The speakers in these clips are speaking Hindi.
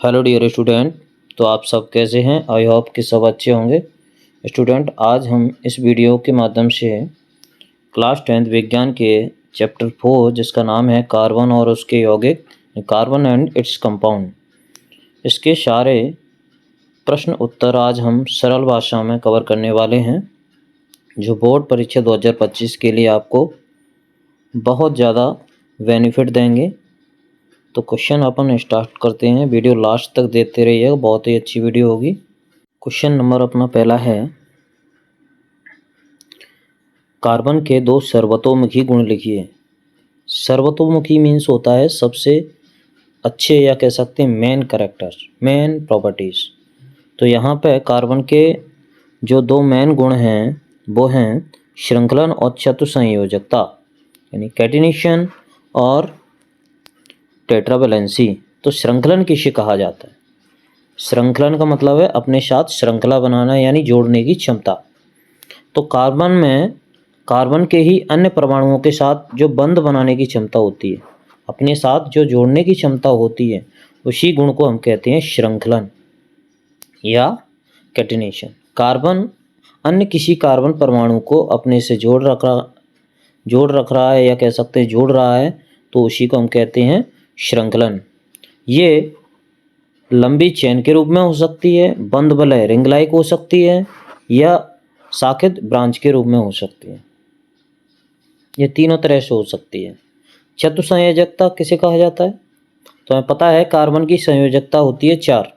Hello dear student. तो आप सब कैसे हैं? आई होप कि सब अच्छे होंगे। स्टूडेंट, आज हम इस वीडियो के माध्यम से क्लास 10th विज्ञान के चैप्टर 4 जिसका नाम है कार्बन और उसके यौगिक, कार्बन एंड इट्स कंपाउंड, इसके सारे प्रश्न उत्तर आज हम सरल भाषा में कवर करने वाले हैं, जो बोर्ड परीक्षा 2025 के लिए आपको बहुत ज़्यादा बेनिफिट देंगे। तो क्वेश्चन अपन स्टार्ट करते हैं। वीडियो लास्ट तक देखते रहिएगा, बहुत ही अच्छी वीडियो होगी। क्वेश्चन नंबर अपना पहला है, कार्बन के दो सर्वतोमुखी गुण लिखिए। सर्वतोमुखी मीन्स होता है सबसे अच्छे, या कह सकते हैं मेन कैरेक्टर्स, मेन प्रॉपर्टीज़। तो यहाँ पे कार्बन के जो दो मेन गुण हैं वो हैं श्रृंखलन और चतुसंयोजकता, यानी कैटिनेशन और टेट्रावैलेंसी। तो श्रृंखलन किसे कहा जाता है? श्रृंखलन का मतलब है अपने साथ श्रृंखला बनाना, यानी जोड़ने की क्षमता। तो कार्बन में कार्बन के ही अन्य परमाणुओं के साथ जो बंध बनाने की क्षमता होती है, अपने साथ जो जोड़ने की क्षमता होती है, उसी गुण को हम कहते हैं श्रृंखलन या कैटिनेशन। कार्बन अन्य किसी कार्बन परमाणु को अपने से जोड़ रख रहा है, या कह सकते हैं जोड़ रहा है, तो उसी को हम कहते हैं श्रृंखलन। ये लंबी चेन के रूप में हो सकती है, बंद वलय रिंग लाइक हो सकती है, या शाखित ब्रांच के रूप में हो सकती है। ये तीनों तरह से हो सकती है। चतुसंयोजकता किसे कहा जाता है? तो हमें पता है कार्बन की संयोजकता होती है 4,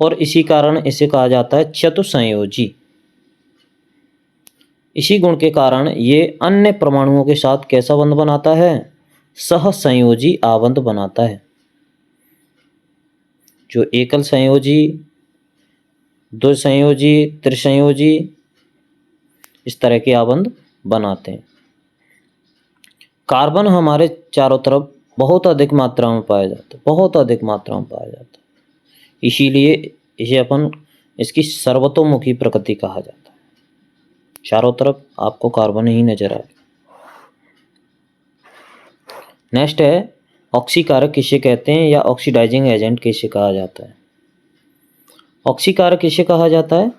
और इसी कारण इसे कहा जाता है चतुसंयोजी। इसी गुण के कारण ये अन्य परमाणुओं के साथ कैसा बंध बनाता है? सहसंयोजी आबंध बनाता है। जो एकल संयोजी, द्विसंयोजी, त्रिसंयोजी, इस तरह के आबंध बनाते हैं। कार्बन हमारे चारों तरफ बहुत अधिक मात्रा में पाया जाता है, बहुत अधिक मात्रा में पाया जाता है। इसीलिए इसे अपन इसकी सर्वतोमुखी प्रकृति कहा जाता है। चारों तरफ आपको कार्बन ही नजर आए। नेक्स्ट है, ऑक्सीकारक किसे कहते हैं, या ऑक्सीडाइजिंग एजेंट किसे कहा जाता है? ऑक्सीकारक किसे कहा जाता है?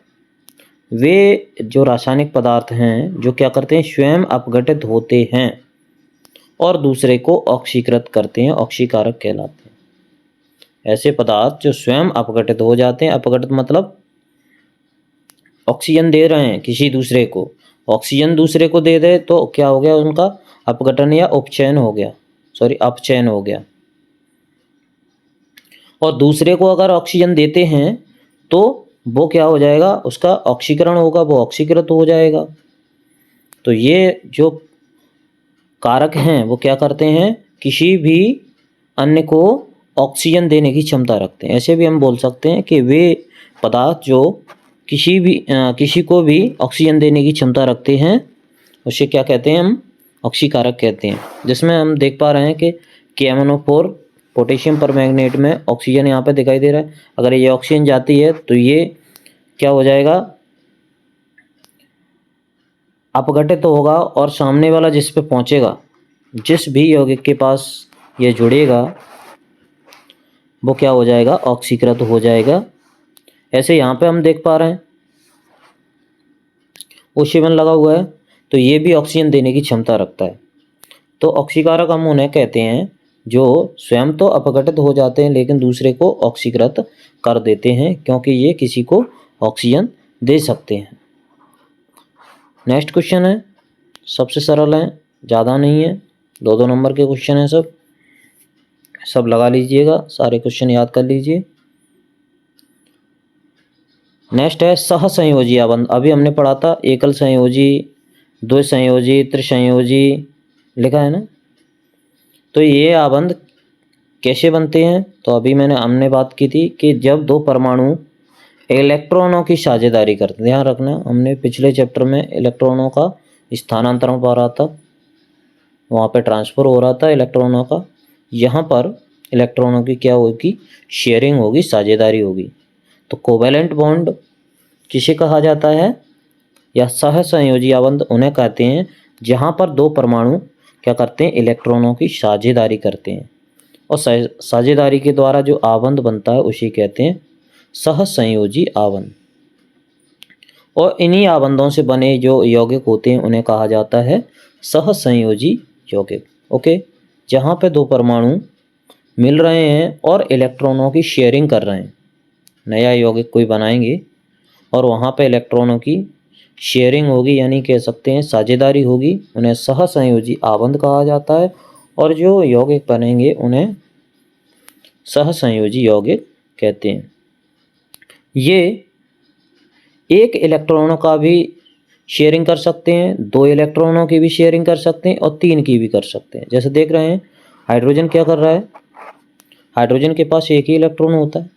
वे जो रासायनिक पदार्थ हैं जो क्या करते हैं, स्वयं अपघटित होते हैं और दूसरे को ऑक्सीकृत करते हैं, ऑक्सीकारक कहलाते हैं। ऐसे पदार्थ जो स्वयं अपघटित हो जाते हैं, अपघटित मतलब ऑक्सीजन दे रहे हैं किसी दूसरे को, ऑक्सीजन दूसरे को दे दे तो क्या हो गया, उनका अपघटन या उपचयन हो गया, अपचयन हो गया। और दूसरे को अगर ऑक्सीजन देते हैं तो वो क्या हो जाएगा, उसका ऑक्सीकरण होगा, वो ऑक्सीकृत हो जाएगा। तो ये जो कारक हैं वो क्या करते हैं, किसी भी अन्य को ऑक्सीजन देने की क्षमता रखते हैं। ऐसे भी हम बोल सकते हैं कि वे पदार्थ जो किसी को भी ऑक्सीजन देने की क्षमता रखते हैं, उसे क्या कहते हैं, हम ऑक्सीकारक कहते हैं। जिसमें हम देख पा रहे हैं कि KMnO4 पोटेशियम परमैंगनेट में ऑक्सीजन यहाँ पे दिखाई दे रहा है। अगर ये ऑक्सीजन जाती है तो ये क्या हो जाएगा, अपघटित तो होगा, और सामने वाला जिस पे पहुँचेगा, जिस भी यौगिक के पास ये जुड़ेगा, वो क्या हो जाएगा, ऑक्सीकृत हो जाएगा। ऐसे यहाँ पे हम देख पा रहे हैं O7 लगा हुआ है, तो ये भी ऑक्सीजन देने की क्षमता रखता है। तो ऑक्सीकारक हम उन्हें कहते हैं जो स्वयं तो अपघटित हो जाते हैं लेकिन दूसरे को ऑक्सीकृत कर देते हैं, क्योंकि ये किसी को ऑक्सीजन दे सकते हैं। नेक्स्ट क्वेश्चन है, सबसे सरल है, ज़्यादा नहीं है, 2-2 नंबर के क्वेश्चन हैं, सब लगा लीजिएगा, सारे क्वेश्चन याद कर लीजिए। नेक्स्ट है सहसंयोजी आबंध। अभी हमने पढ़ा था एकल संयोजी, द्विसंयोजी, त्रिसंयोजी, लिखा है ना। तो ये आबंध कैसे बनते हैं? तो अभी हमने बात की थी कि जब दो परमाणु इलेक्ट्रॉनों की साझेदारी करते हैं। ध्यान रखना, हमने पिछले चैप्टर में इलेक्ट्रॉनों का स्थानांतरण पा रहा था, वहाँ पे ट्रांसफ़र हो रहा था इलेक्ट्रॉनों का। यहाँ पर इलेक्ट्रॉनों की क्या होगी, शेयरिंग होगी, साझेदारी होगी। तो कोवैलेंट बॉन्ड किसे कहा जाता है, या सहसंयोजी आबंध उन्हें कहते हैं जहाँ पर दो परमाणु क्या करते हैं, इलेक्ट्रॉनों की साझेदारी करते हैं। और साझेदारी के द्वारा जो आबंध बनता है उसी कहते हैं सहसंयोजी आबंध। और इन्हीं आबंधों से बने जो यौगिक होते हैं उन्हें कहा जाता है सहसंयोजी यौगिक। ओके, जहाँ पे दो परमाणु मिल रहे हैं और इलेक्ट्रॉनों की शेयरिंग कर रहे हैं, नया यौगिक कोई बनाएंगे और वहाँ पे इलेक्ट्रॉनों की शेयरिंग होगी, यानी कह सकते हैं साझेदारी होगी, उन्हें सहसंयोजी आबंध कहा जाता है। और जो यौगिक बनेंगे उन्हें सहसंयोजी यौगिक कहते हैं। ये एक इलेक्ट्रॉनों का भी शेयरिंग कर सकते हैं, दो इलेक्ट्रॉनों की भी शेयरिंग कर सकते हैं और तीन की भी कर सकते हैं। जैसे देख रहे हैं हाइड्रोजन क्या कर रहा है, हाइड्रोजन के पास एक ही इलेक्ट्रॉन होता है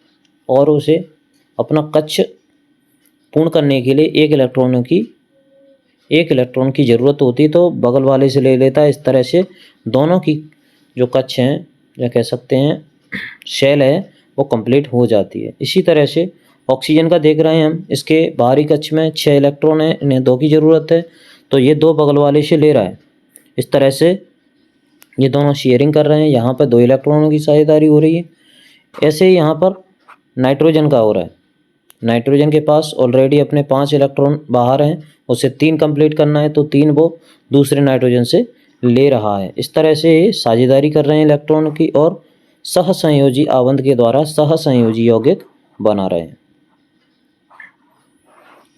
और उसे अपना कक्ष पूर्ण करने के लिए एक इलेक्ट्रॉन की ज़रूरत होती है तो बगल वाले से ले लेता है। इस तरह से दोनों की जो कक्ष हैं या कह सकते हैं शेल है वो कंप्लीट हो जाती है। इसी तरह से ऑक्सीजन का देख रहे हैं हम, इसके बाहरी कक्ष में 6 इलेक्ट्रॉन हैं, इन्हें 2 की ज़रूरत है तो ये 2 बगल वाले से ले रहा है। इस तरह से ये दोनों शेयरिंग कर रहे हैं, यहाँ पर 2 इलेक्ट्रॉनों की साझेदारी हो रही है। ऐसे ही यहाँ पर नाइट्रोजन का हो रहा है, नाइट्रोजन के पास ऑलरेडी अपने 5 इलेक्ट्रॉन बाहर हैं, उसे 3 कंप्लीट करना है तो 3 वो दूसरे नाइट्रोजन से ले रहा है। इस तरह से ये साझेदारी कर रहे हैं इलेक्ट्रॉन की और सहसंयोजी आबंध के द्वारा सहसंयोजी यौगिक बना रहे हैं।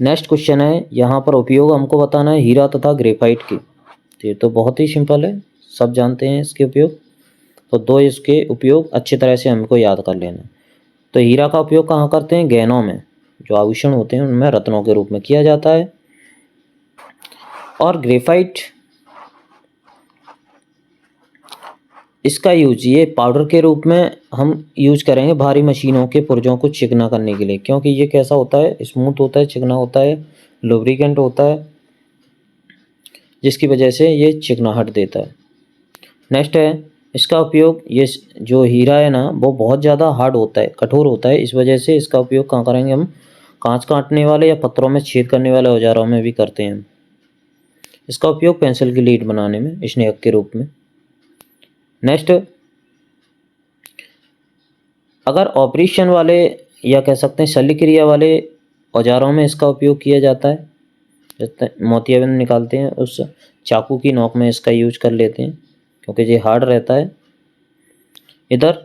नेक्स्ट क्वेश्चन है, यहाँ पर उपयोग हमको बताना है हीरा तथा ग्रेफाइट के। ये तो बहुत ही सिंपल है, सब जानते हैं इसके उपयोग, तो 2 इसके उपयोग अच्छी तरह से हमको याद कर लेना। तो हीरा का उपयोग कहाँ करते हैं, गहनों में, जो आभूषण होते हैं उनमें रत्नों के रूप में किया जाता है। और ग्रेफाइट इसका यूज ये पाउडर के रूप में हम यूज करेंगे भारी मशीनों के पुर्जों को चिकना करने के लिए, क्योंकि ये कैसा होता है, स्मूथ होता है, चिकना होता है, लुब्रिकेंट होता है, जिसकी वजह से ये चिकनाहट देता है। नेक्स्ट है इसका उपयोग, ये जो हीरा है ना वो बहुत ज़्यादा हार्ड होता है, कठोर होता है, इस वजह से इसका उपयोग कहाँ करेंगे हम, कांच काटने वाले या पत्थरों में छेद करने वाले औजारों में भी करते हैं। इसका उपयोग पेंसिल की लीड बनाने में स्नेहक के रूप में। नेक्स्ट, अगर ऑपरेशन वाले या कह सकते हैं शल्य क्रिया वाले औजारों में इसका उपयोग किया जाता है, जैसे मोतियाबिंद निकालते हैं उस चाकू की नोक में इसका यूज कर लेते हैं क्योंकि ये हार्ड रहता है। इधर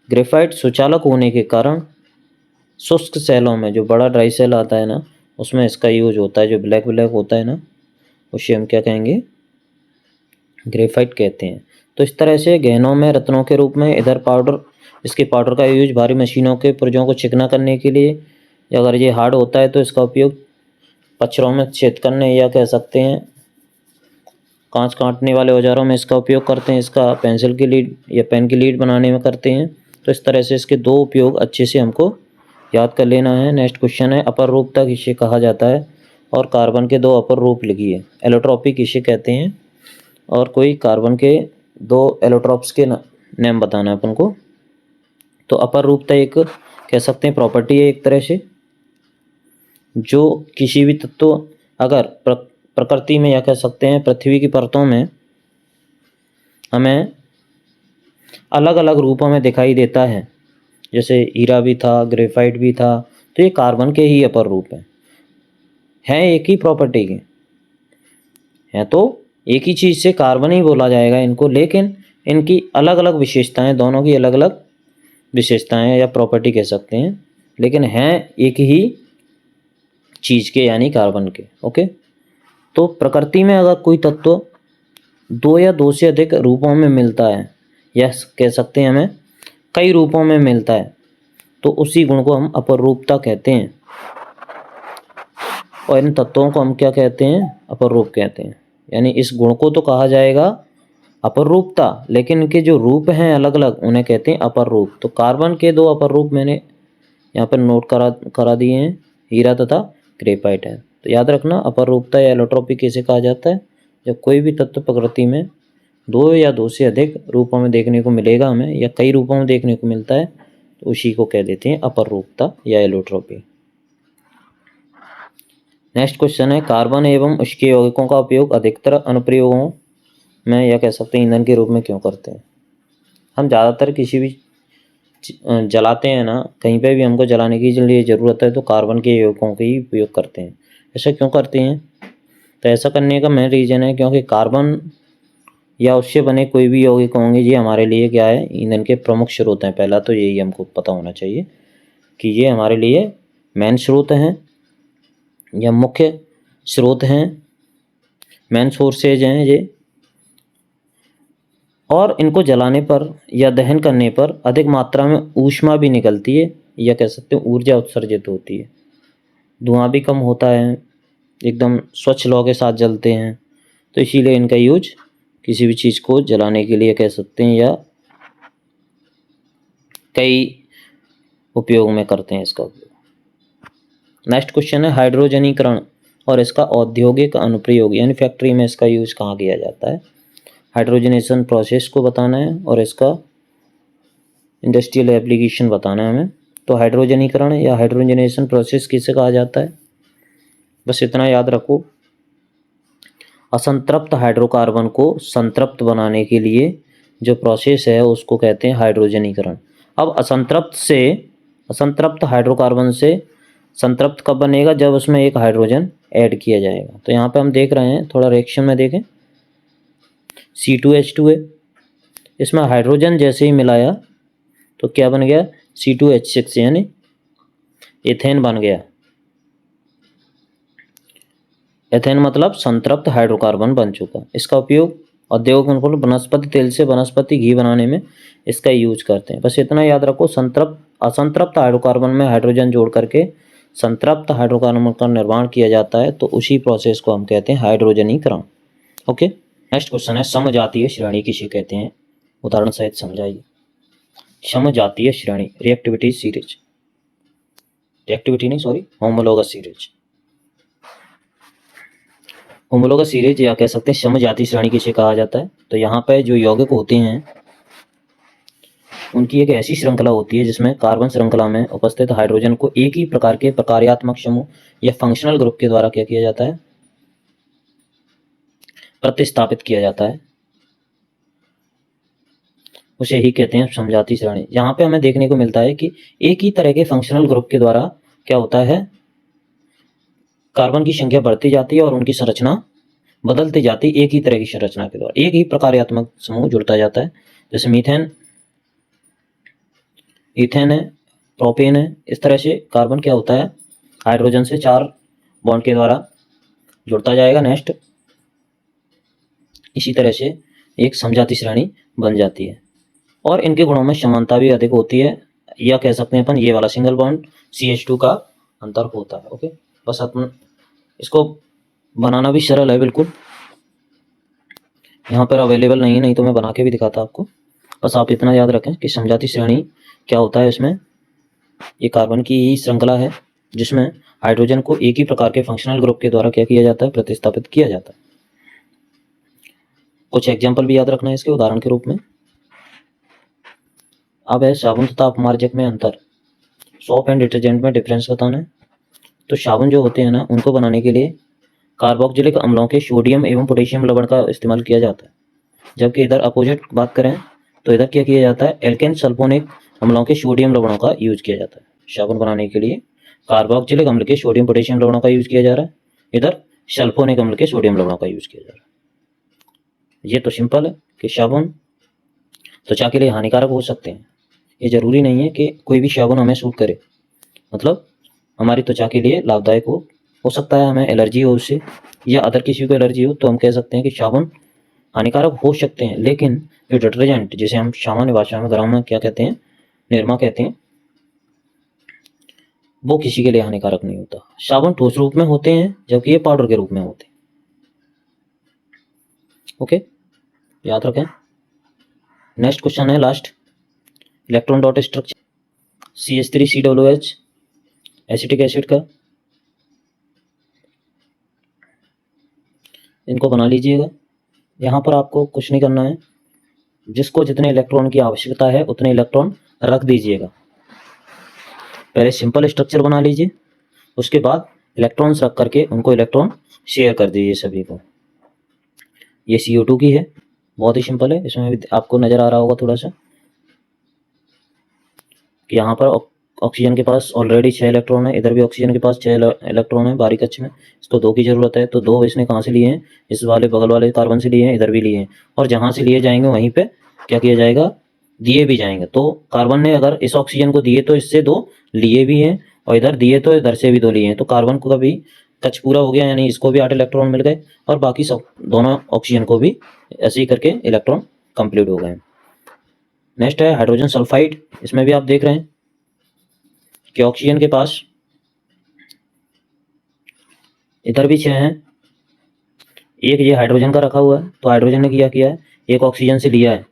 ग्रेफाइट सुचालक होने के कारण शुष्क सेलों में, जो बड़ा ड्राई सेल आता है ना उसमें इसका यूज होता है, जो ब्लैक होता है ना उसे हम क्या कहेंगे, ग्रेफाइट कहते हैं। तो इस तरह से गहनों में रत्नों के रूप में, इधर पाउडर, इसके पाउडर का यूज भारी मशीनों के पुर्जों को चिकना करने के लिए, अगर ये हार्ड होता है तो इसका उपयोग पत्थरों में छेद करने या कह सकते हैं कांच काटने वाले औजारों में इसका उपयोग करते हैं, इसका पेंसिल की लीड या पेन की लीड बनाने में करते हैं। तो इस तरह से इसके 2 उपयोग अच्छे से हमको याद कर लेना है। नेक्स्ट क्वेश्चन है, अपर रूपता किसे कहा जाता है, और कार्बन के 2 अपर रूप लिखिए। एलोट्रॉपी किसे कहते हैं, और कोई कार्बन के 2 एलोट्रॉप्स के नेम बताना है अपन को। तो अपर रूपता एक कह सकते हैं प्रॉपर्टी है एक तरह से, जो किसी भी तत्व अगर प्रकृति में या कह सकते हैं पृथ्वी की परतों में हमें अलग अलग रूपों में दिखाई देता है, जैसे हीरा भी था, ग्रेफाइट भी था, तो ये कार्बन के ही अपर रूप हैं एक ही प्रॉपर्टी के हैं, तो एक ही चीज़ से कार्बन ही बोला जाएगा इनको, लेकिन इनकी अलग अलग विशेषताएं, दोनों की अलग अलग विशेषताएं या प्रॉपर्टी कह सकते हैं, लेकिन हैं एक ही चीज़ के यानी कार्बन के। ओके, तो प्रकृति में अगर कोई तत्व 2 या 2 से अधिक रूपों में मिलता है या कह सकते हैं हमें कई रूपों में मिलता है, तो उसी गुण को हम अपर रूपता कहते हैं, और इन तत्वों को हम क्या कहते हैं, अपर रूप कहते हैं। यानी इस गुण को तो कहा जाएगा अपर रूपता, लेकिन इनके जो रूप हैं अलग अलग उन्हें कहते हैं अपर रूप। तो कार्बन के 2 अपर रूप मैंने यहाँ पर नोट करा दिए हैं, हीरा तथा ग्रेफाइट है। तो याद रखना, अपर रूपता या एलोट्रॉपी किसे कहा जाता है, जब कोई भी तत्व प्रकृति में 2 या 2 से अधिक रूपों में देखने को मिलेगा हमें, या कई रूपों में देखने को मिलता है, तो उसी को कह देते हैं अपर रूपता या एलोट्रॉपी। नेक्स्ट क्वेश्चन है, कार्बन एवं उसके यौगिकों का उपयोग अधिकतर अनुप्रयोगों में या कह सकते हैं ईंधन के रूप में क्यों करते हैं। हम ज़्यादातर किसी भी जलाते हैं ना, कहीं पे भी हमको जलाने की लिए ज़रूरत है तो कार्बन के यौगिकों का ही उपयोग करते हैं। ऐसा क्यों करते हैं? तो ऐसा करने का मेन रीज़न है क्योंकि कार्बन या उससे बने कोई भी यौगिक होंगे, ये हमारे लिए क्या है, ईंधन के प्रमुख स्रोत हैं। पहला तो यही हमको पता होना चाहिए कि ये हमारे लिए मेन स्रोत हैं या मुख्य स्रोत हैं, मेन सोर्सेज हैं ये। और इनको जलाने पर या दहन करने पर अधिक मात्रा में ऊष्मा भी निकलती है, या कह सकते हैं ऊर्जा उत्सर्जित होती है। धुआं भी कम होता है, एकदम स्वच्छ लौ के साथ जलते हैं। तो इसीलिए इनका यूज किसी भी चीज़ को जलाने के लिए कह सकते हैं या कई उपयोग में करते हैं इसका उपयोग। नेक्स्ट क्वेश्चन है हाइड्रोजनीकरण और इसका औद्योगिक अनुप्रयोग, यानी फैक्ट्री में इसका यूज कहाँ किया जाता है। हाइड्रोजनेशन प्रोसेस को बताना है और इसका इंडस्ट्रियल एप्लीकेशन बताना है हमें। तो हाइड्रोजनीकरण या हाइड्रोजनेशन प्रोसेस किसे कहा जाता है? बस इतना याद रखो, असंतृप्त हाइड्रोकार्बन को संतृप्त बनाने के लिए जो प्रोसेस है उसको कहते हैं हाइड्रोजनीकरण। अब असंतृप्त हाइड्रोकार्बन से संतृप्त कब बनेगा? जब उसमें एक हाइड्रोजन ऐड किया जाएगा। तो यहाँ पे हम देख रहे हैं, थोड़ा रिएक्शन में देखें, C2H2 है, इसमें हाइड्रोजन जैसे ही मिलाया तो क्या बन गया? C2H6, यानी एथेन बन गया। एथेन मतलब संतृप्त हाइड्रोकार्बन बन चुका। इसका उपयोग औद्योगिक वनस्पति तेल से वनस्पति घी बनाने में इसका यूज करते हैं। बस इतना याद रखो, असंतृप्त हाइड्रोकार्बन में हाइड्रोजन जोड़ करके संतृप्त हाइड्रोकार्बन का निर्माण किया जाता है, तो उसी प्रोसेस को हम कहते हैं हाइड्रोजनीकरण। ओके, नेक्स्ट क्वेश्चन है समजातीय श्रेणी किसे कहते हैं? उदाहरण सहित समझाइए। समजातीय श्रेणी reactivity series, homologous series. Homologous series या कह सकते हैं समजातीय श्रेणी किसे कहा जाता है? तो यहाँ पे जो यौगिक होते हैं उनकी एक ऐसी श्रृंखला होती है जिसमें कार्बन श्रृंखला में उपस्थित हाइड्रोजन को एक ही प्रकार के प्रकार्यात्मक समूह या फंक्शनल ग्रुप के द्वारा क्या किया जाता है? प्रतिस्थापित किया जाता है। उसे ही कहते हैं समजातीय श्रेणी। यहाँ पे हमें देखने को मिलता है कि एक ही तरह के फंक्शनल ग्रुप के द्वारा क्या होता है, कार्बन की संख्या बढ़ती जाती है और उनकी संरचना बदलती जाती है। एक ही तरह की संरचना के द्वारा एक ही प्रकार्यात्मक समूह जुड़ता जाता है। जैसे मीथेन, ईथेन है, प्रोपेन है। इस तरह से कार्बन क्या होता है, हाइड्रोजन से 4 बॉन्ड के द्वारा जुड़ता जाएगा। नेक्स्ट, इसी तरह से एक समजातीय श्रेणी बन जाती है और इनके गुणों में समानता भी अधिक होती है, या कह सकते हैं अपन ये वाला सिंगल बॉन्ड CH2 का अंतर होता है। ओके, बस अपन इसको बनाना भी सरल है बिल्कुल, यहाँ पर अवेलेबल नहीं है, नहीं तो मैं बना के भी दिखाता आपको। बस आप इतना याद रखें कि समजातीय श्रेणी क्या होता है, इसमें ये कार्बन की ही श्रृंखला है जिसमें हाइड्रोजन को एक ही प्रकार के फंक्शनल ग्रुप के द्वारा क्या किया जाता है, प्रतिस्थापित किया जाता है। कुछ एग्जाम्पल भी याद रखना है इसके उदाहरण के रूप में। अब है साबुन तथा अपमार्जक में अंतर, सोप एंड डिटर्जेंट में डिफरेंस बताना है। तो साबुन जो होते हैं ना, उनको बनाने के लिए कार्बोक्सिलिक अम्लों के सोडियम एवं पोटेशियम लवण का इस्तेमाल किया जाता है, जबकि इधर अपोजिट बात करें तो इधर क्या किया जाता है, एल्केन सल्फोनिक अम्लों के सोडियम लवणों का यूज किया जाता है। साबुन बनाने के लिए कार्बोक्सिलिक अम्ल के सोडियम पोटेशियम लवणों का यूज किया जा रहा है, इधर सल्फोनिक अम्ल के सोडियम लवणों का यूज किया जा रहा है। ये तो सिंपल है कि साबुन त्वचा के लिए हानिकारक हो सकते हैं। ये जरूरी नहीं है कि कोई भी साबुन हमें सूट करे, मतलब हमारी त्वचा के लिए लाभदायक हो सकता है, हमें एलर्जी हो उससे या अदर किसी को एलर्जी हो तो हम कह सकते हैं कि साबुन हानिकारक हो सकते हैं। लेकिन जो डिटर्जेंट, जिसे हम सामान्य भाषा में ग्राम में क्या कहते हैं, निरमा कहते हैं, वो किसी के लिए हानिकारक नहीं होता। साबुन ठोस रूप में होते हैं जबकि ये पाउडर के रूप में होते हैं। ओके, याद रखें। नेक्स्ट क्वेश्चन है last, electron dot structure CH3COOH acetic acid का, इनको बना लीजिएगा। यहाँ पर आपको कुछ नहीं करना है, जिसको जितने इलेक्ट्रॉन की आवश्यकता है उतने इलेक्ट्रॉन रख दीजिएगा। पहले सिंपल स्ट्रक्चर बना लीजिए, उसके बाद इलेक्ट्रॉन्स रख करके उनको इलेक्ट्रॉन शेयर कर दीजिए सभी को। ये CO2 की है, बहुत ही सिंपल है, इसमें भी आपको नज़र आ रहा होगा थोड़ा सा। कि यहाँ पर ऑक्सीजन के पास ऑलरेडी 6 इलेक्ट्रॉन है, इधर भी ऑक्सीजन के पास 6 इलेक्ट्रॉन है बारीक कक्ष में, इसको 2 की ज़रूरत है, तो 2 इसने कहाँ से लिए हैं, इस वाले बगल वाले कार्बन से लिए हैं, इधर भी लिए हैं, और जहाँ से लिए जाएंगे वहीं पे क्या किया जाएगा, दिए भी जाएंगे। तो कार्बन ने अगर इस ऑक्सीजन को दिए तो इससे 2 लिए भी हैं, और इधर दिए तो इधर से भी 2 लिए हैं, तो कार्बन को भी कक्ष पूरा हो गया, यानी इसको भी 8 इलेक्ट्रॉन मिल गए, और बाकी सब दोनों ऑक्सीजन को भी ऐसे ही करके इलेक्ट्रॉन कंप्लीट हो गए। नेक्स्ट है हाइड्रोजन सल्फाइड। इसमें भी आप देख रहे हैं कि ऑक्सीजन के पास इधर भी 6 हैं, एक ये हाइड्रोजन का रखा हुआ है, तो हाइड्रोजन ने किया है, एक ऑक्सीजन से लिया है,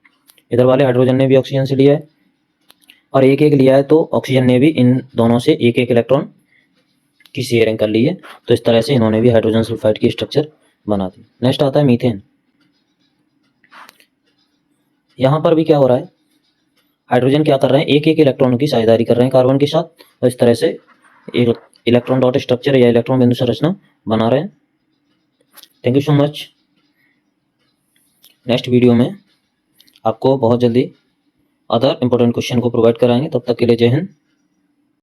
इधर वाले हाइड्रोजन ने भी ऑक्सीजन से लिया है, और एक एक लिया है, तो ऑक्सीजन ने भी इन दोनों से एक एक इलेक्ट्रॉन की शेयरिंग कर ली है। तो इस तरह से इन्होंने भी हाइड्रोजन सल्फाइड की स्ट्रक्चर बना दी। नेक्स्ट आता है मीथेन। यहाँ पर भी क्या हो रहा है, हाइड्रोजन क्या कर रहे हैं, एक एक इलेक्ट्रॉन की साझेदारी कर रहे हैं कार्बन के साथ, और इस तरह से एक इलेक्ट्रॉन डॉट स्ट्रक्चर या इलेक्ट्रॉन बिंदु संरचना बना रहे हैं। Thank you so much. Next video में आपको बहुत जल्दी अदर इंपॉर्टेंट क्वेश्चन को प्रोवाइड कराएंगे। तब तक के लिए जय हिंद।